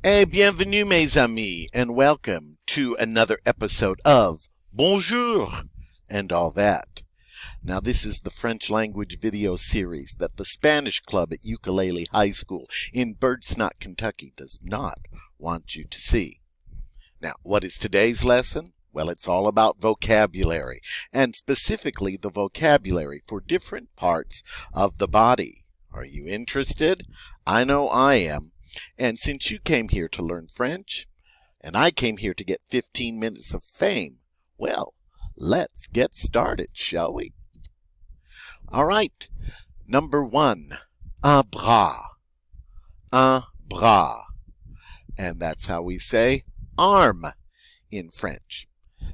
Et bienvenue mes amis, and welcome to another episode of Bonjour and all that. Now this is the French language video series that the Spanish Club at Ukulele High School in Birdsnot, Kentucky does not want you to see. Now what is today's lesson? Well, it's all about vocabulary, and specifically the vocabulary for different parts of the body. Are you interested? I know I am. And since you came here to learn French, and I came here to get 15 minutes of fame, well, let's get started, shall we? All right. Number 1, un bras. Un bras. And that's how we say arm in French.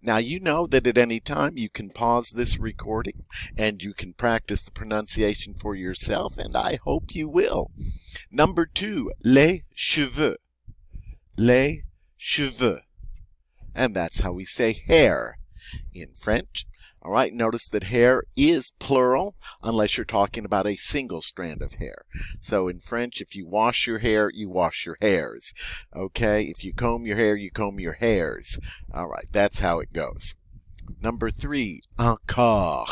Now, you know that at any time you can pause this recording and you can practice the pronunciation for yourself, and I hope you will. Number 2, les cheveux. Les cheveux. And that's how we say hair in French. All right, notice that hair is plural unless you're talking about a single strand of hair. So in French, if you wash your hair, you wash your hairs. Okay, if you comb your hair, you comb your hairs. All right, that's how it goes. Number 3, encore.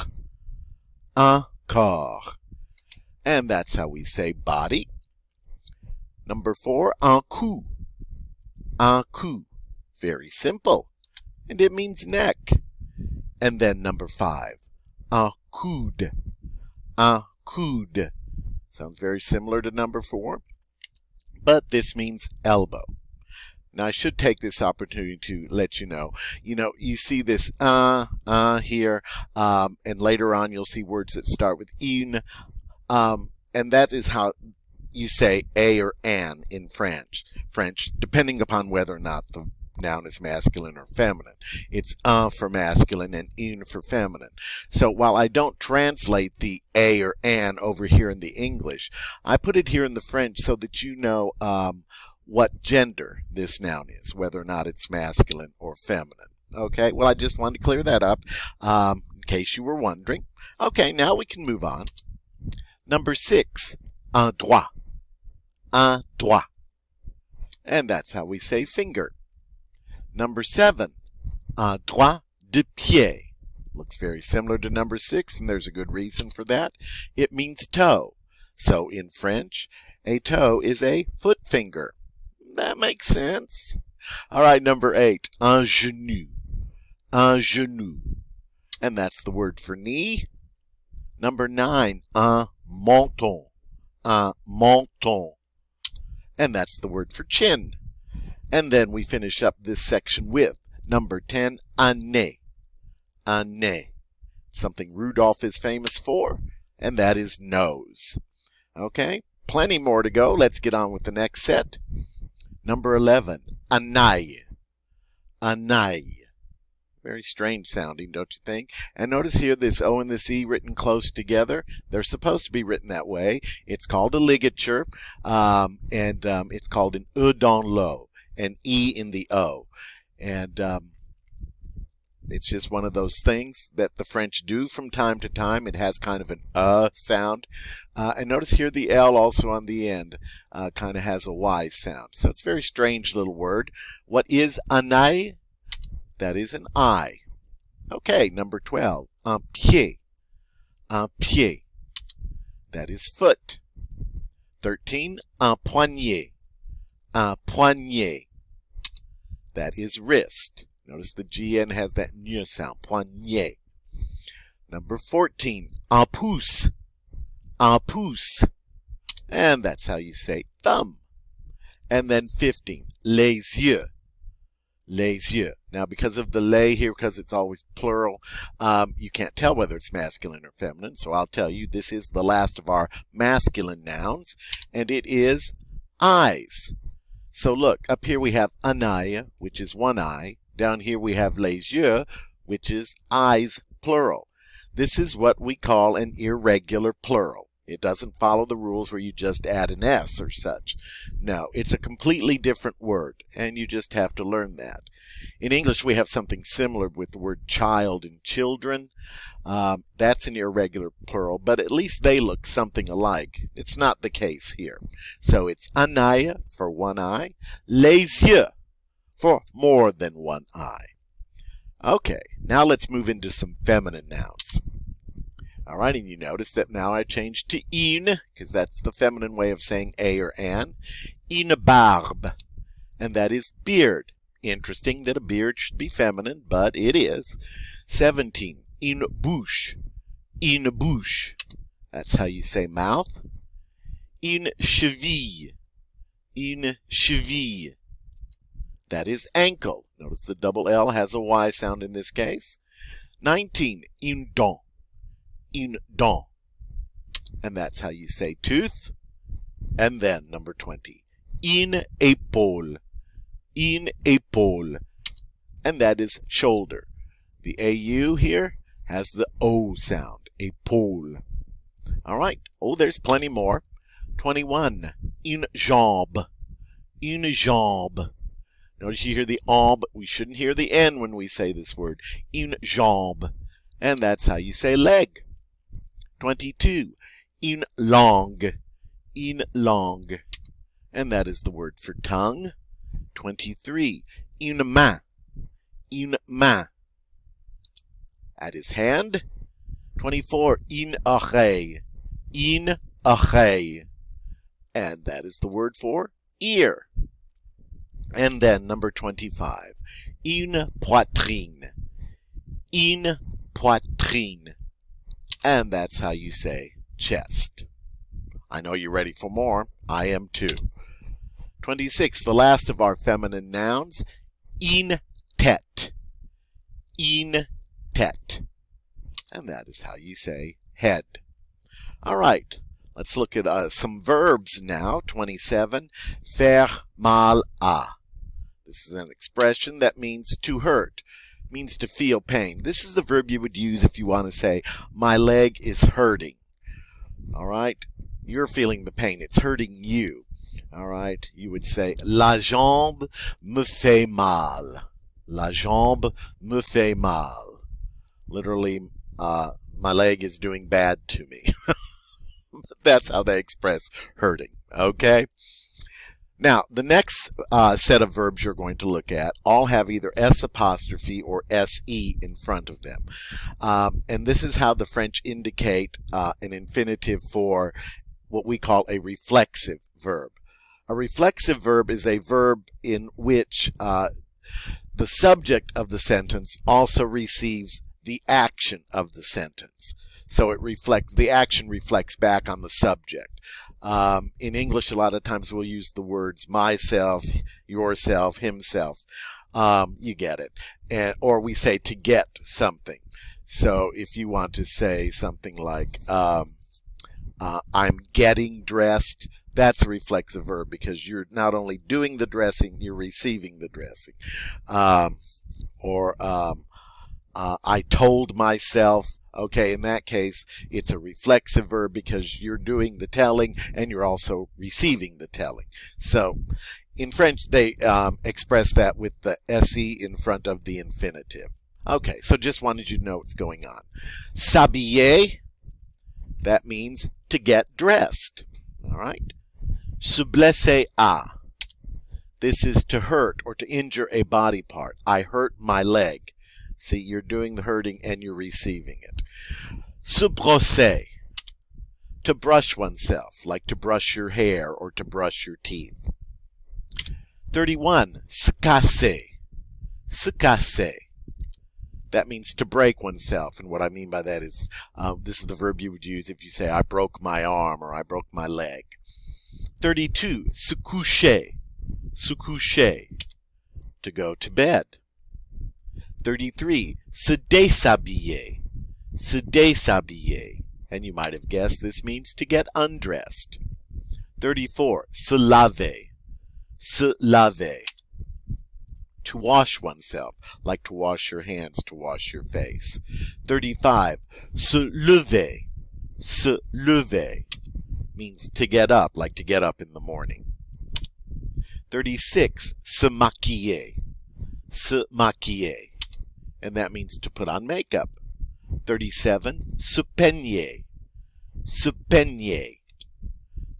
Encore. And that's how we say body. Number 4, un cou. Un cou. Very simple. And it means neck. And then number 5, un coude. Un coude. Sounds very similar to number 4, but this means elbow. Now I should take this opportunity to let you know, you see this here, and later on you'll see words that start with une, and that is how you say a or an in French, depending upon whether or not the noun is masculine or feminine. It's un for masculine and une for feminine. So while I don't translate the a or an over here in the English, I put it here in the French so that you know what gender this noun is, whether or not it's masculine or feminine. Okay, well, I just wanted to clear that up in case you were wondering. Okay, now we can move on. Number 6, un doigt. Un doigt. And that's how we say finger. Number 7, un doigt de pied. Looks very similar to number 6, and there's a good reason for that. It means toe. So in French, a toe is a foot finger. That makes sense. All right, number 8, un genou. Un genou. And that's the word for knee. Number 9, un menton. Un menton. And that's the word for chin. And then we finish up this section with number 10, un nez. Un nez. Something Rudolph is famous for, and that is nose. Okay, plenty more to go. Let's get on with the next set. Number 11, un oeil. Un oeil. Very strange sounding, don't you think? And notice here this O and this E written close together. They're supposed to be written that way. It's called a ligature, and it's called an E dans l'eau. An E in the O. And it's just one of those things that the French do from time to time. It has kind of an sound. And notice here the L also on the end kind of has a Y sound. So it's a very strange little word. What is un oeil? That is an eye. Okay, number 12. Un pied. Un pied. That is foot. 13. Un poignet. Un poignet. That is wrist. Notice the GN has that ñ sound. Poignet. Number 14. Un pouce. Un pouce. And that's how you say thumb. And then 15. Les yeux. Les yeux. Now because of the les here, because it's always plural, you can't tell whether it's masculine or feminine. So I'll tell you this is the last of our masculine nouns. And it is eyes. So look, up here we have un oeil, which is one eye. Down here we have les yeux, which is eyes, plural. This is what we call an irregular plural. It doesn't follow the rules where you just add an S or such. No, it's a completely different word, and you just have to learn that. In English, we have something similar with the word child and children. That's an irregular plural, but at least they look something alike. It's not the case here. So it's un œil for one eye, les yeux for more than one eye. Okay, now let's move into some feminine nouns. All right, and you notice that now I changed to une, because that's the feminine way of saying a or an. Une barbe, and that is beard. Interesting that a beard should be feminine, but it is. 17, une bouche. Une bouche. That's how you say mouth. Une cheville. Une cheville. That is ankle. Notice the double L has a Y sound in this case. 19, une dent. Une dent. And that's how you say tooth. And then number 20, une épaule. Une épaule. And that is shoulder. The AU here has the O sound. Épaule. All right. Oh, there's plenty more. 21, une jambe. Une jambe. Notice you hear the but we shouldn't hear the N when we say this word. Une jambe. And that's how you say leg. 22, une langue. Une langue. And that is the word for tongue. 23, une main. Une main. That is hand. 24, une oreille. Une oreille. And that is the word for ear. And then number 25, une poitrine. Une poitrine. And that's how you say chest. I know you're ready for more. I am too. 26, the last of our feminine nouns, une tête. Une tête. And that is how you say head. All right. Let's look at some verbs now. 27, faire mal à. This is an expression that means to hurt, means to feel pain. This is the verb you would use if you want to say, my leg is hurting. All right? You're feeling the pain. It's hurting you. All right? You would say, la jambe me fait mal. La jambe me fait mal. Literally, my leg is doing bad to me. That's how they express hurting. Okay? Now, the next set of verbs you're going to look at all have either S apostrophe or SE in front of them. And this is how the French indicate an infinitive for what we call a reflexive verb. A reflexive verb is a verb in which the subject of the sentence also receives the action of the sentence. So it reflects, the action reflects back on the subject. In English, a lot of times we'll use the words myself, yourself, himself. You get it. Or we say to get something. So if you want to say something like, I'm getting dressed, that's a reflexive verb because you're not only doing the dressing, you're receiving the dressing. I told myself. Okay, in that case, it's a reflexive verb because you're doing the telling and you're also receiving the telling. So, in French, they express that with the SE in front of the infinitive. Okay, so just wanted you to know what's going on. S'habiller, that means to get dressed. All right. Se blesser à. This is to hurt or to injure a body part. I hurt my leg. See, you're doing the hurting and you're receiving it. Se brosser, to brush oneself, like to brush your hair or to brush your teeth. 31, se casser. Se casser. That means to break oneself, and what I mean by that is this is the verb you would use if you say, I broke my arm or I broke my leg. 32, se coucher. Se coucher, to go to bed. 33, se déshabiller. Se déshabiller. And you might have guessed this means to get undressed. 34, se laver. Se laver. To wash oneself, like to wash your hands, to wash your face. 35, se lever. Se lever means to get up, like to get up in the morning. 36, se maquiller. Se maquiller. And that means to put on makeup. 37, se peigner. Se peigner.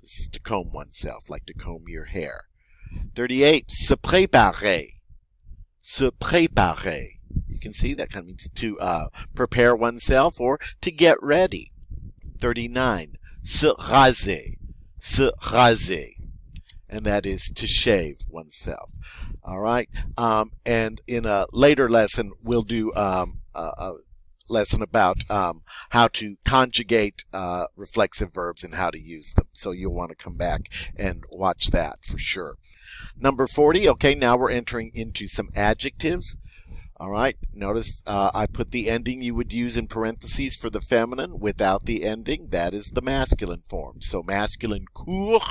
This is to comb oneself, like to comb your hair. 38, se préparer. Se préparer. You can see that kind of means to prepare oneself or to get ready. 39, se raser. Se raser. And that is to shave oneself. All right. And in a later lesson, we'll do a lesson about how to conjugate reflexive verbs and how to use them. So you'll want to come back and watch that for sure. Number 40. Okay, now we're entering into some adjectives. All right, notice I put the ending you would use in parentheses for the feminine. Without the ending, that is the masculine form. So masculine court,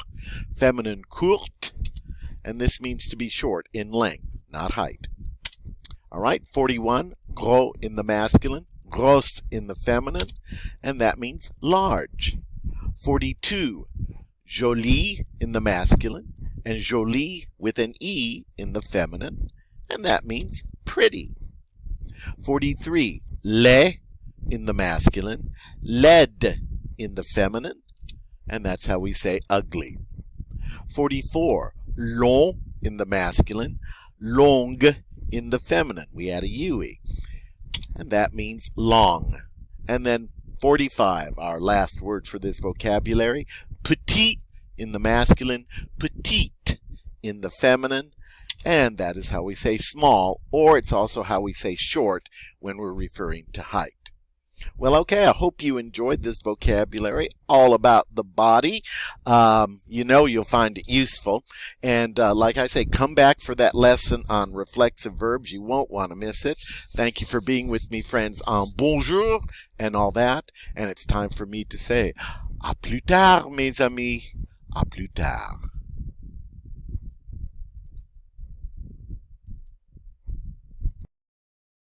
feminine courte, and this means to be short in length, not height. All right, 41, gros in the masculine, grosse in the feminine, and that means large. 42, jolie in the masculine, and jolie with an E in the feminine, and that means pretty. 43, laid in the masculine, laide in the feminine, and that's how we say ugly. 44, long in the masculine, longue in the feminine. We add a UE, and that means long. And then 45, our last word for this vocabulary, petit in the masculine, petite in the feminine, and that is how we say small, or it's also how we say short when we're referring to height. Well, okay, I hope you enjoyed this vocabulary all about the body. You'll find it useful. And like I say, come back for that lesson on reflexive verbs. You won't want to miss it. Thank you for being with me, friends, on bonjour and all that. And it's time for me to say, à plus tard, mes amis. À plus tard.